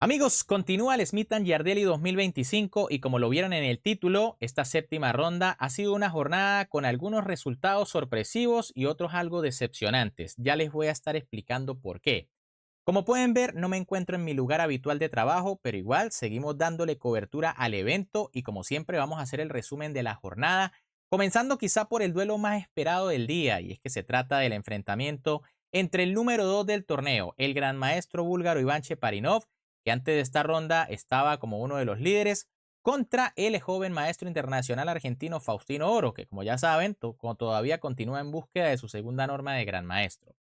Amigos, continúa el Smith Yardelli 2025 y como lo vieron en el título, esta séptima ronda ha sido una jornada con algunos resultados sorpresivos y otros algo decepcionantes. Ya les voy a estar explicando por qué. Como pueden ver, no me encuentro en mi lugar habitual de trabajo, pero igual seguimos dándole cobertura al evento y como siempre vamos a hacer el resumen de la jornada, comenzando quizá por el duelo más esperado del día, y es que se trata del enfrentamiento entre el número 2 del torneo, el gran maestro búlgaro Iván Cheparinov, que antes de esta ronda estaba como uno de los líderes, contra el joven maestro internacional argentino Faustino Oro, que como ya saben, todavía continúa en búsqueda de su segunda norma de gran maestro.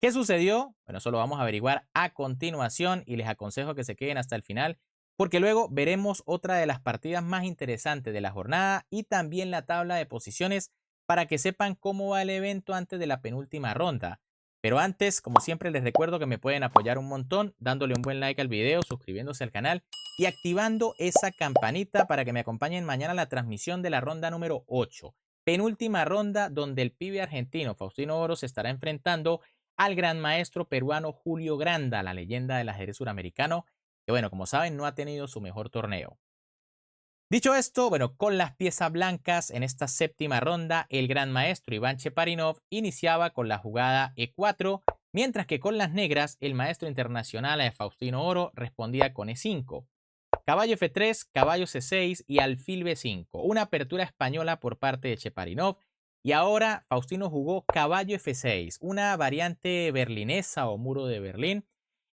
¿Qué sucedió? Bueno, eso lo vamos a averiguar a continuación y les aconsejo que se queden hasta el final porque luego veremos otra de las partidas más interesantes de la jornada y también la tabla de posiciones para que sepan cómo va el evento antes de la penúltima ronda. Pero antes, como siempre, les recuerdo que me pueden apoyar un montón dándole un buen like al video, suscribiéndose al canal y activando esa campanita para que me acompañen mañana a la transmisión de la ronda número 8, penúltima ronda donde el pibe argentino Faustino Oro se estará enfrentando al gran maestro peruano Julio Granda, la leyenda del ajedrez suramericano, que bueno, como saben, no ha tenido su mejor torneo. Dicho esto, bueno, con las piezas blancas en esta séptima ronda, el gran maestro Iván Cheparinov iniciaba con la jugada E4, mientras que con las negras, el maestro internacional Faustino Oro respondía con E5. Caballo F3, caballo C6 y alfil B5. Una apertura española por parte de Cheparinov. Y ahora Faustino jugó caballo F6, una variante berlinesa o muro de Berlín.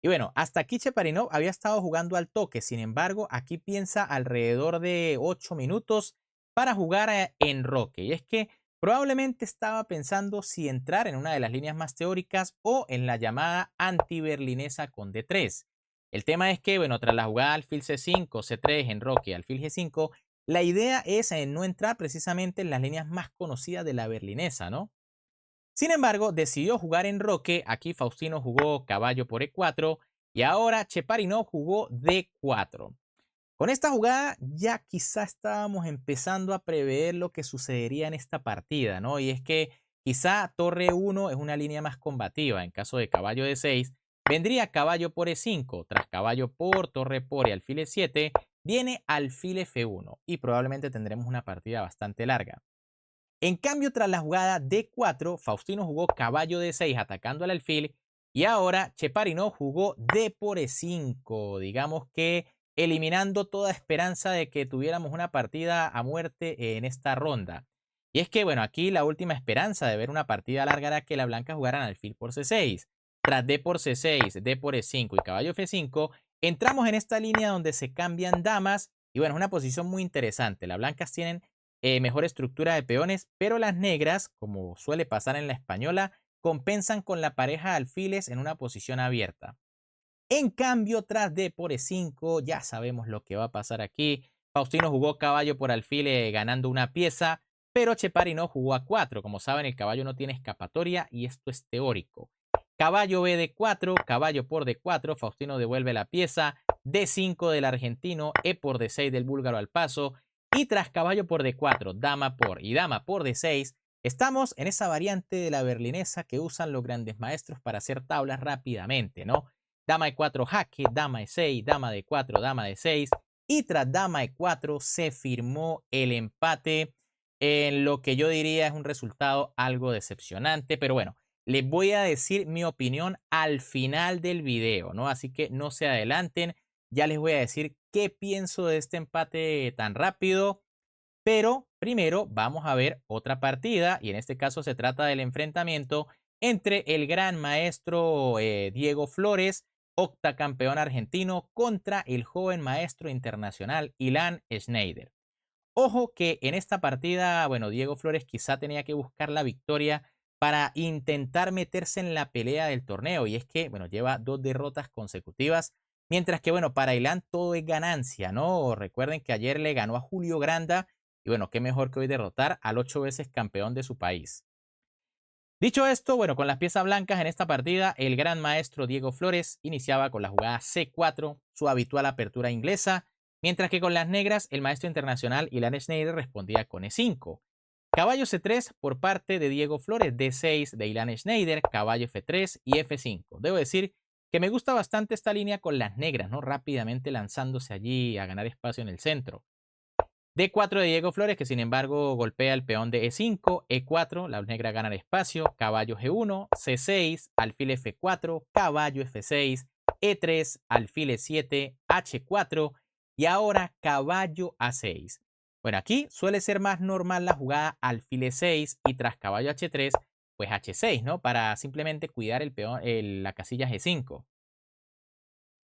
Y bueno, hasta aquí Cheparinov había estado jugando al toque. Sin embargo, aquí piensa alrededor de 8 minutos para jugar en roque. Y es que probablemente estaba pensando si entrar en una de las líneas más teóricas o en la llamada anti-berlinesa con D3. El tema es que, bueno, tras la jugada alfil C5, C3, enroque y alfil G5, la idea es no entrar precisamente en las líneas más conocidas de la berlinesa, ¿no? Sin embargo, decidió jugar en roque. Aquí Faustino jugó caballo por E4 y ahora Cheparinov jugó D4. Con esta jugada ya quizá estábamos empezando a prever lo que sucedería en esta partida, ¿no? Y es que quizá torre 1 es una línea más combativa. En caso de caballo D6, vendría caballo por E5. Tras caballo por, torre por y alfil E7, viene alfil F1 y probablemente tendremos una partida bastante larga. En cambio, tras la jugada D4, Faustino jugó caballo D6 atacando al alfil y ahora Cheparinov jugó D por E5, digamos que eliminando toda esperanza de que tuviéramos una partida a muerte en esta ronda. Y es que, bueno, aquí la última esperanza de ver una partida larga era que la blanca jugaran alfil por C6. Tras D por C6, D por E5 y caballo F5, entramos en esta línea donde se cambian damas y bueno, es una posición muy interesante. Las blancas tienen mejor estructura de peones, pero las negras, como suele pasar en la española, compensan con la pareja de alfiles en una posición abierta. En cambio, tras D por E5, ya sabemos lo que va a pasar aquí. Faustino jugó caballo por alfil ganando una pieza, pero Chepari no jugó a 4. Como saben, el caballo no tiene escapatoria y esto es teórico. Caballo B de 4, caballo por D4, Faustino devuelve la pieza, D5 del argentino, E por D6 del búlgaro al paso, y tras caballo por D4, dama por y dama por D6, estamos en esa variante de la berlinesa que usan los grandes maestros para hacer tablas rápidamente, ¿no? Dama E4 jaque, dama E6, dama D4, dama D6, y tras dama E4 se firmó el empate en lo que yo diría es un resultado algo decepcionante, pero bueno, les voy a decir mi opinión al final del video, ¿no? Así que no se adelanten, ya les voy a decir qué pienso de este empate tan rápido, pero primero vamos a ver otra partida y en este caso se trata del enfrentamiento entre el gran maestro Diego Flores, octacampeón argentino, contra el joven maestro internacional Ilan Schneider. Ojo que en esta partida, bueno, Diego Flores quizá tenía que buscar la victoria para intentar meterse en la pelea del torneo. Y es que, bueno, lleva 2 derrotas consecutivas. Mientras que, bueno, para Ilan todo es ganancia, ¿no? Recuerden que ayer le ganó a Julio Granda. Y bueno, qué mejor que hoy derrotar al 8 veces campeón de su país. Dicho esto, bueno, con las piezas blancas en esta partida, el gran maestro Diego Flores iniciaba con la jugada C4, su habitual apertura inglesa, mientras que con las negras, el maestro internacional Ilan Schneider respondía con E5. Caballo C3 por parte de Diego Flores, D6 de Ilan Schneider, caballo F3 y F5. Debo decir que me gusta bastante esta línea con las negras, ¿no? Rápidamente lanzándose allí a ganar espacio en el centro. D4 de Diego Flores, que sin embargo golpea el peón de E5, E4, la negra gana el espacio, caballo G1, C6, alfil F4, caballo F6, E3, alfil E7, H4 y ahora caballo A6. Bueno, aquí suele ser más normal la jugada alfil E6 y tras caballo H3, pues H6, ¿no? Para simplemente cuidar el peón, la casilla G5.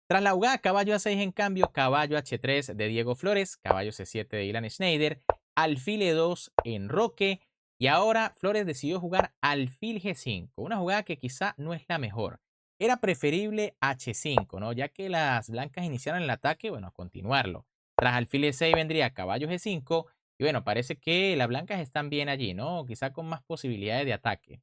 Tras la jugada caballo A6, en cambio, caballo H3 de Diego Flores, caballo C7 de Ilan Schneider, alfil E2 en Roque, y ahora Flores decidió jugar alfil G5, una jugada que quizá no es la mejor. Era preferible H5, ¿no? Ya que las blancas iniciaron el ataque, bueno, a continuarlo. Tras alfil E6 vendría caballo G5, y bueno, parece que las blancas están bien allí, ¿no? Quizá con más posibilidades de ataque.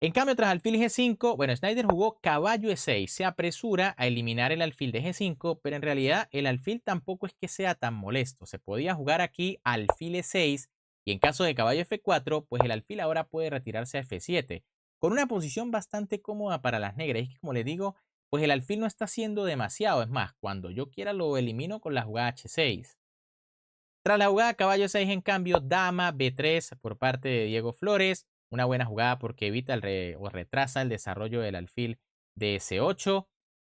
En cambio, tras alfil G5, bueno, Schneider jugó caballo E6, se apresura a eliminar el alfil de G5, pero en realidad el alfil tampoco es que sea tan molesto. Se podía jugar aquí alfil E6 y en caso de caballo F4, pues el alfil ahora puede retirarse a F7, con una posición bastante cómoda para las negras. Y es que, como les digo, pues el alfil no está haciendo demasiado. Es más, cuando yo quiera lo elimino con la jugada H6. Tras la jugada caballo 6, en cambio, dama B3 por parte de Diego Flores. Una buena jugada porque evita o retrasa el desarrollo del alfil de C8.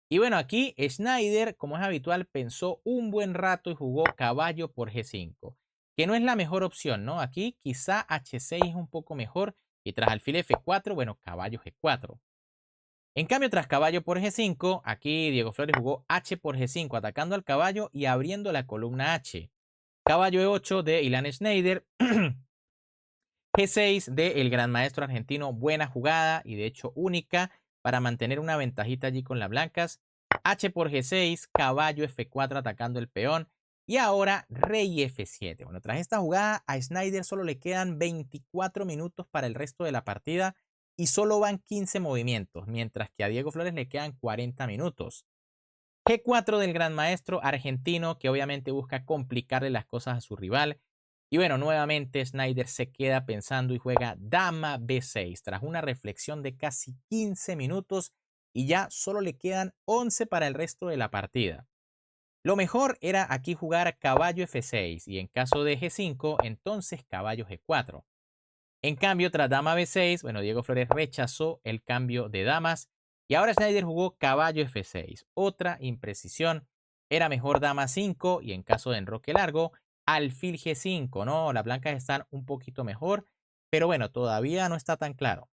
Y bueno, aquí Schneider, como es habitual, pensó un buen rato y jugó caballo por G5, que no es la mejor opción, ¿no? Aquí quizá H6 es un poco mejor y tras alfil F4, bueno, caballo G4. En cambio, tras caballo por G5, aquí Diego Flores jugó H por G5, atacando al caballo y abriendo la columna H. Caballo E8 de Ilan Schneider. G6 de el gran maestro argentino. Buena jugada y de hecho única para mantener una ventajita allí con las blancas. H por G6, caballo F4 atacando el peón. Y ahora rey F7. Bueno, tras esta jugada a Schneider solo le quedan 24 minutos para el resto de la partida y solo van 15 movimientos, mientras que a Diego Flores le quedan 40 minutos. G4 del gran maestro argentino, que obviamente busca complicarle las cosas a su rival. Y bueno, nuevamente Schneider se queda pensando y juega dama B6 tras una reflexión de casi 15 minutos y ya solo le quedan 11 para el resto de la partida. Lo mejor era aquí jugar caballo F6 y en caso de G5, entonces caballo G4. En cambio, tras dama B6, bueno, Diego Flores rechazó el cambio de damas y ahora Schneider jugó caballo F6. Otra imprecisión. Era mejor dama 5 y en caso de enroque largo, alfil G5, ¿no? Las blancas están un poquito mejor, pero bueno, todavía no está tan claro.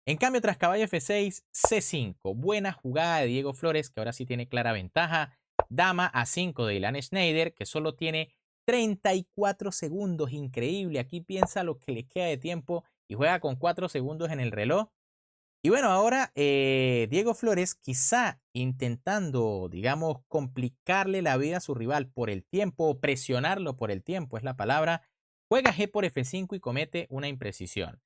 En cambio, tras caballo F6, C5. Buena jugada de Diego Flores, que ahora sí tiene clara ventaja. Dama A5 de Ilan Schneider, que solo tiene 34 segundos. Increíble. Aquí piensa lo que le queda de tiempo y juega con 4 segundos en el reloj. Y bueno, ahora Diego Flores, quizá intentando, digamos, complicarle la vida a su rival por el tiempo, o presionarlo por el tiempo, es la palabra, juega G por F5 y comete una imprecisión.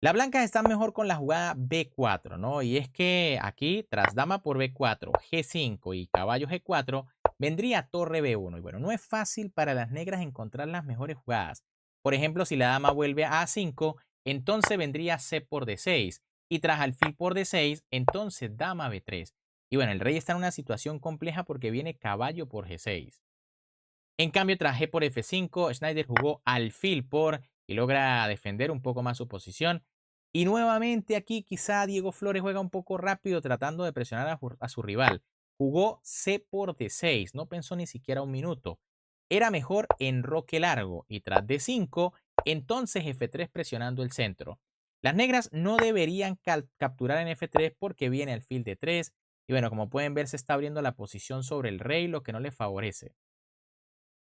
Las blancas están mejor con la jugada B4, ¿no? Y es que aquí, tras dama por B4, G5 y caballo G4, vendría torre B1. Y bueno, no es fácil para las negras encontrar las mejores jugadas. Por ejemplo, si la dama vuelve a A5, entonces vendría C por D6. Y tras alfil por D6, entonces dama B3. Y bueno, el rey está en una situación compleja porque viene caballo por G6. En cambio, tras G por F5, Schneider jugó alfil por y logra defender un poco más su posición. Y nuevamente aquí quizá Diego Flores juega un poco rápido tratando de presionar a su rival. Jugó C por D6, no pensó ni siquiera un minuto. Era mejor enroque largo y tras D5, entonces F3 presionando el centro. Las negras no deberían capturar en F3 porque viene alfil D3 y bueno, como pueden ver se está abriendo la posición sobre el rey, lo que no le favorece.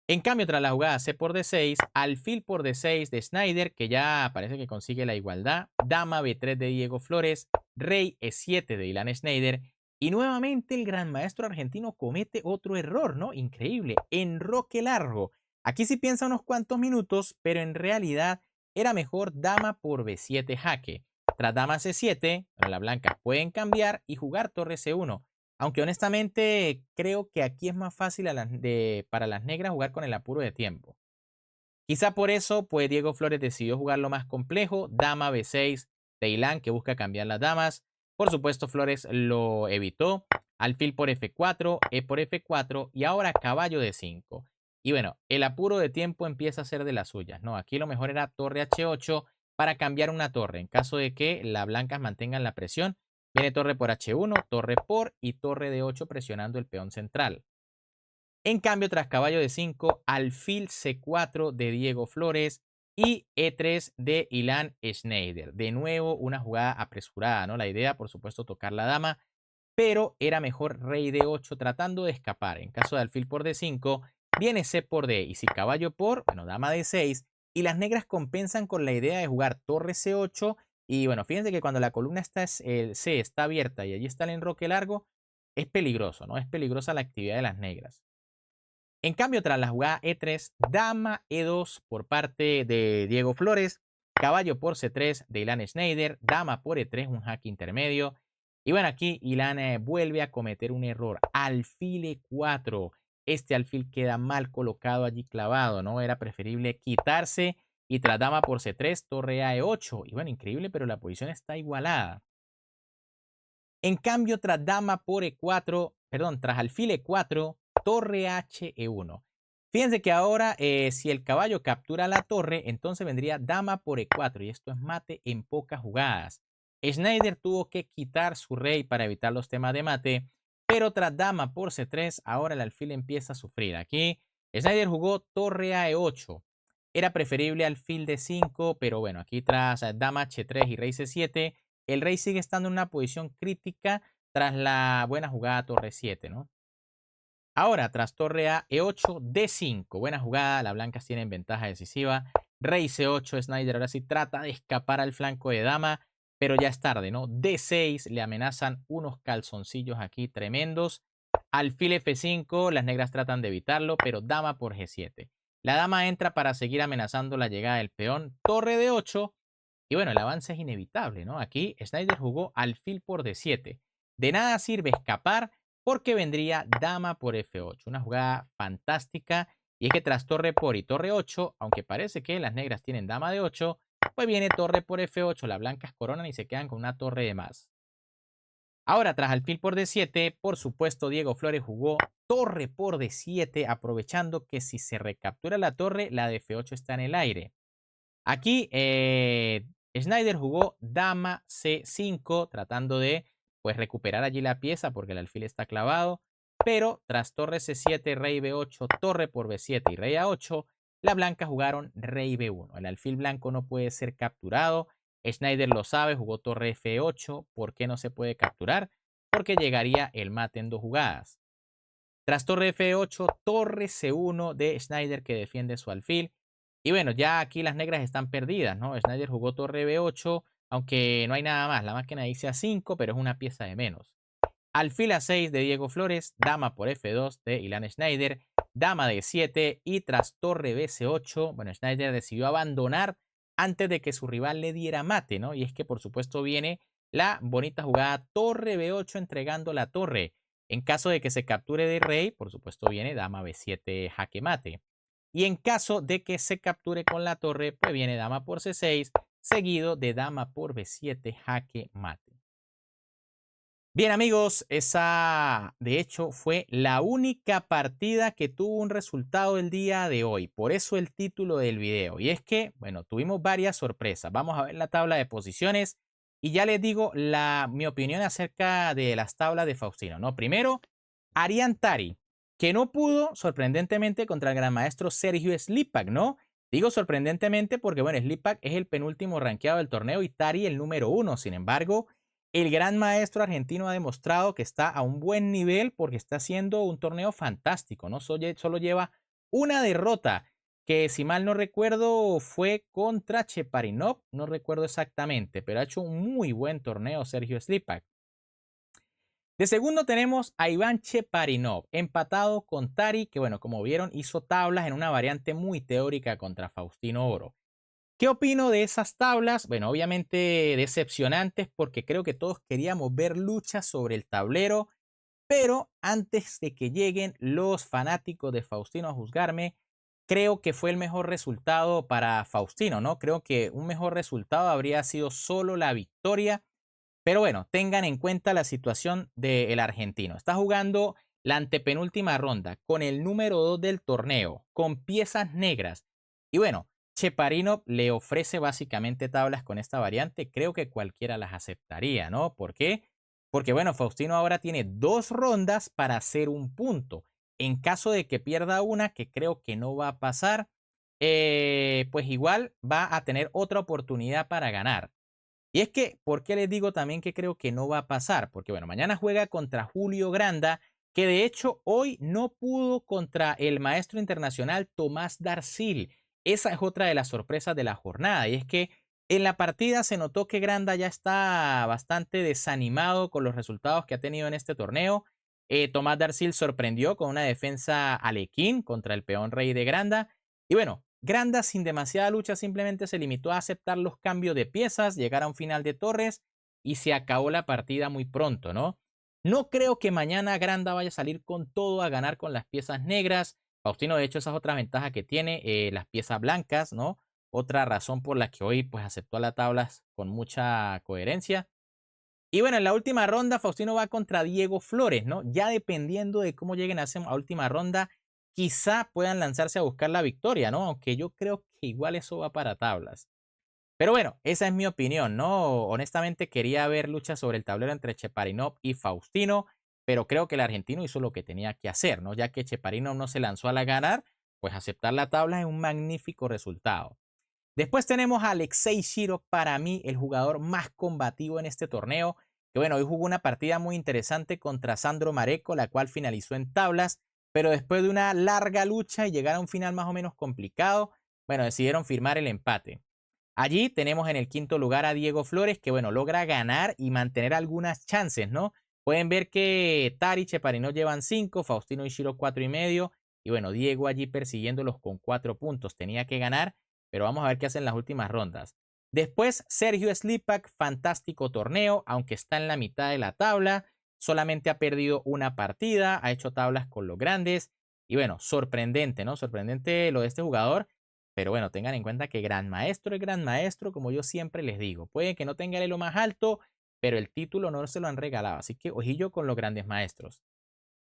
En cambio, tras la jugada C por D6, alfil por D6 de Schneider, que ya parece que consigue la igualdad, dama B3 de Diego Flores, rey E7 de Ilan Schneider, y nuevamente el gran maestro argentino comete otro error, ¿no? Increíble, enroque largo. Aquí sí piensa unos cuantos minutos, pero en realidad era mejor dama por B7 jaque. Tras dama C7, bueno, las blancas pueden cambiar y jugar torre C1. Aunque honestamente creo que aquí es más fácil para las negras jugar con el apuro de tiempo. Quizá por eso, pues Diego Flores decidió jugar lo más complejo, dama B6 de Ilan, que busca cambiar las damas, Por supuesto, Flores lo evitó. Alfil por F4, E por F4 y ahora caballo de 5. Y bueno, el apuro de tiempo empieza a ser de las suyas, ¿no? Aquí lo mejor era torre H8 para cambiar una torre. En caso de que las blancas mantengan la presión, viene torre por H1, torre por y torre de 8 presionando el peón central. En cambio, tras caballo de 5, alfil C4 de Diego Flores y E3 de Ilan Schneider. De nuevo, una jugada apresurada, ¿no? La idea, por supuesto, tocar la dama, pero era mejor rey D8 tratando de escapar. En caso de alfil por D5, viene C por D y si caballo por, bueno, dama D6 y las negras compensan con la idea de jugar torre C8 y bueno, fíjense que cuando la columna está, C está abierta y allí está el enroque largo, es peligroso, ¿no? Es peligrosa la actividad de las negras. En cambio, tras la jugada E3, dama E2 por parte de Diego Flores, caballo por C3 de Ilan Schneider, dama por E3, un jaque intermedio. Y bueno, aquí Ilan vuelve a cometer un error. Alfil E4. Este alfil queda mal colocado allí clavado, ¿no? Era preferible quitarse y tras dama por C3, torre a E8. Y bueno, increíble, pero la posición está igualada. En cambio, tras dama por E4, perdón, tras alfil E4, torre H E1. Fíjense que ahora si el caballo captura la torre, entonces vendría dama por E4 y esto es mate en pocas jugadas. Schneider tuvo que quitar su rey para evitar los temas de mate, pero tras dama por C3, ahora el alfil empieza a sufrir. Aquí Schneider jugó torre a E8. Era preferible alfil D5, pero bueno, aquí tras dama H3 y rey C7, el rey sigue estando en una posición crítica tras la buena jugada torre 7, ¿no? Ahora, tras torre a E8, D5. Buena jugada, las blancas tienen ventaja decisiva. Rey C8, Schneider ahora sí trata de escapar al flanco de dama, pero ya es tarde, ¿no? D6, le amenazan unos calzoncillos aquí tremendos. Alfil F5, las negras tratan de evitarlo, pero dama por G7. La dama entra para seguir amenazando la llegada del peón. Torre D8, y bueno, el avance es inevitable, ¿no? Aquí Schneider jugó alfil por D7. De nada sirve escapar porque vendría dama por F8. Una jugada fantástica. Y es que tras torre por y torre 8, aunque parece que las negras tienen dama de 8, pues viene torre por F8. Las blancas coronan y se quedan con una torre de más. Ahora, tras alfil por D7, por supuesto, Diego Flores jugó torre por D7, aprovechando que si se recaptura la torre, la de F8 está en el aire. Aquí Schneider jugó dama C5 tratando de pues recuperar allí la pieza porque el alfil está clavado, pero tras torre C7, rey B8, torre por B7 y rey A8, las blancas jugaron rey B1. El alfil blanco no puede ser capturado. Schneider lo sabe, jugó torre F8. ¿Por qué no se puede capturar? Porque llegaría el mate en dos jugadas. Tras torre F8, torre C1 de Schneider que defiende su alfil. Y bueno, ya aquí las negras están perdidas, ¿no? Schneider jugó torre B8, aunque no hay nada más. La máquina dice A5, pero es una pieza de menos. Alfil A6 de Diego Flores, dama por F2 de Ilan Schneider, dama de 7 y tras torre BC8, bueno, Schneider decidió abandonar antes de que su rival le diera mate, ¿no? Y es que por supuesto viene la bonita jugada torre B8 entregando la torre. En caso de que se capture de rey, por supuesto viene dama B7 jaque mate. Y en caso de que se capture con la torre, pues viene dama por C6 seguido de dama por B7 jaque mate. Bien amigos, esa de hecho fue la única partida que tuvo un resultado el día de hoy. Por eso el título del video. Y es que, bueno, tuvimos varias sorpresas. Vamos a ver la tabla de posiciones y ya les digo mi opinión acerca de las tablas de Faustino, ¿no? Primero, Arián Tari, que no pudo sorprendentemente contra el gran maestro Sergio Slipak, ¿no? Digo sorprendentemente porque, bueno, Slipak es el penúltimo rankeado del torneo y Tari el número 1. Sin embargo, el gran maestro argentino ha demostrado que está a un buen nivel porque está haciendo un torneo fantástico, ¿no? Solo lleva una derrota, que si mal no recuerdo fue contra Cheparinov, no recuerdo exactamente, pero ha hecho un muy buen torneo Sergio Slipak. De segundo tenemos a Iván Cheparinov, empatado con Tari, que bueno, como vieron, hizo tablas en una variante muy teórica contra Faustino Oro. ¿Qué opino de esas tablas? Bueno, obviamente decepcionantes porque creo que todos queríamos ver luchas sobre el tablero, pero antes de que lleguen los fanáticos de Faustino a juzgarme, creo que fue el mejor resultado para Faustino, ¿no? Creo que un mejor resultado habría sido solo la victoria, Pero bueno, tengan en cuenta la situación del argentino. Está jugando la antepenúltima ronda con el número 2 del torneo, con piezas negras. Y bueno, Cheparino le ofrece básicamente tablas con esta variante. Creo que cualquiera las aceptaría, ¿no? ¿Por qué? Porque bueno, Faustino ahora tiene 2 rondas para hacer un punto. En caso de que pierda una, que creo que no va a pasar, pues igual va a tener otra oportunidad para ganar. Y es que, ¿por qué les digo también que creo que no va a pasar? Porque bueno, mañana juega contra Julio Granda, que de hecho hoy no pudo contra el maestro internacional Tomás Darcil. Esa es otra de las sorpresas de la jornada. Y es que en la partida se notó que Granda ya está bastante desanimado con los resultados que ha tenido en este torneo. Tomás Darcil sorprendió con una defensa alequín contra el peón rey de Granda. Y bueno, Granda sin demasiada lucha simplemente se limitó a aceptar los cambios de piezas, llegar a un final de torres y se acabó la partida muy pronto, ¿no? No creo que mañana Granda vaya a salir con todo a ganar con las piezas negras. Faustino, de hecho, esa es otra ventaja que tiene, las piezas blancas, ¿no? Otra razón por la que hoy pues aceptó las tablas con mucha coherencia. Y bueno, en la última ronda Faustino va contra Diego Flores, ¿no? Ya dependiendo de cómo lleguen a esa última ronda, quizá puedan lanzarse a buscar la victoria, ¿no? Aunque yo creo que igual eso va para tablas. Pero bueno, esa es mi opinión, ¿no? Honestamente quería ver lucha sobre el tablero entre Cheparinov y Faustino, pero creo que el argentino hizo lo que tenía que hacer, ¿no? Ya que Cheparinov no se lanzó a la ganar, pues aceptar la tabla es un magnífico resultado. Después tenemos a Alexei Shirov, para mí el jugador más combativo en este torneo, que bueno, hoy jugó una partida muy interesante contra Sandro Mareco, la cual finalizó en tablas, pero después de una larga lucha y llegar a un final más o menos complicado, bueno, decidieron firmar el empate. Allí tenemos en el quinto lugar a Diego Flores, que bueno, logra ganar y mantener algunas chances, ¿no? Pueden ver que Tari y Cheparino llevan 5, Faustino y Shiro 4 y medio, y bueno, Diego allí persiguiéndolos con 4 puntos. Tenía que ganar, pero vamos a ver qué hacen las últimas rondas. Después, Sergio Slipak, fantástico torneo, aunque está en la mitad de la tabla, solamente ha perdido una partida, ha hecho tablas con los grandes, y bueno, sorprendente, ¿no? Sorprendente lo de este jugador, pero bueno, tengan en cuenta que Gran Maestro es Gran Maestro, como yo siempre les digo. Puede que no tenga el elo más alto, pero el título no se lo han regalado. Así que ojillo con los grandes maestros.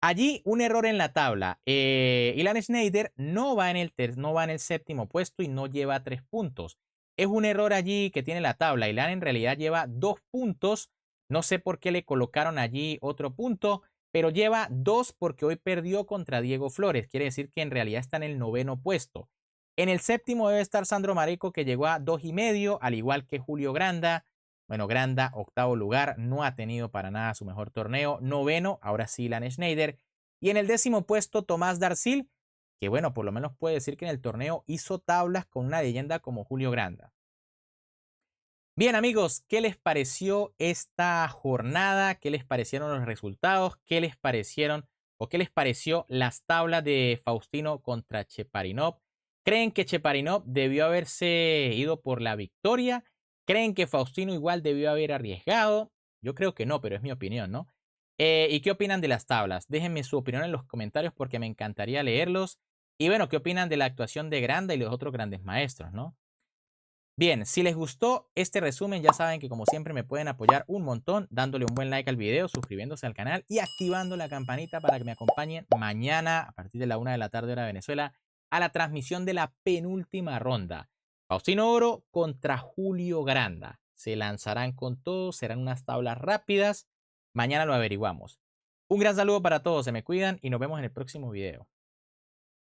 Allí un error en la tabla. Ilan Schneider no va en el séptimo puesto y no lleva 3 puntos. Es un error allí que tiene la tabla. Ilan en realidad lleva 2 puntos. No sé por qué le colocaron allí otro punto, pero lleva 2 porque hoy perdió contra Diego Flores. Quiere decir que en realidad está en el noveno puesto. En el séptimo debe estar Sandro Mareco, que llegó a 2 y medio, al igual que Julio Granda. Bueno, Granda, octavo lugar, no ha tenido para nada su mejor torneo. Noveno, ahora sí, Lan Schneider. Y en el décimo puesto, Tomás Darcil, que bueno, por lo menos puede decir que en el torneo hizo tablas con una leyenda como Julio Granda. Bien, amigos, ¿qué les pareció esta jornada? ¿Qué les parecieron los resultados? ¿Qué les parecieron o qué les pareció las tablas de Faustino contra Cheparinov? ¿Creen que Cheparinov debió haberse ido por la victoria? ¿Creen que Faustino igual debió haber arriesgado? Yo creo que no, pero es mi opinión, ¿no? ¿Y qué opinan de las tablas? Déjenme su opinión en los comentarios porque me encantaría leerlos. Y bueno, ¿qué opinan de la actuación de Granda y los otros grandes maestros, ¿no? Bien, si les gustó este resumen, ya saben que como siempre me pueden apoyar un montón dándole un buen like al video, suscribiéndose al canal y activando la campanita para que me acompañen mañana a partir de la 1 de la tarde hora de Venezuela a la transmisión de la penúltima ronda. Faustino Oro contra Julio Granda. Se lanzarán con todo, serán unas tablas rápidas. Mañana lo averiguamos. Un gran saludo para todos, se me cuidan y nos vemos en el próximo video.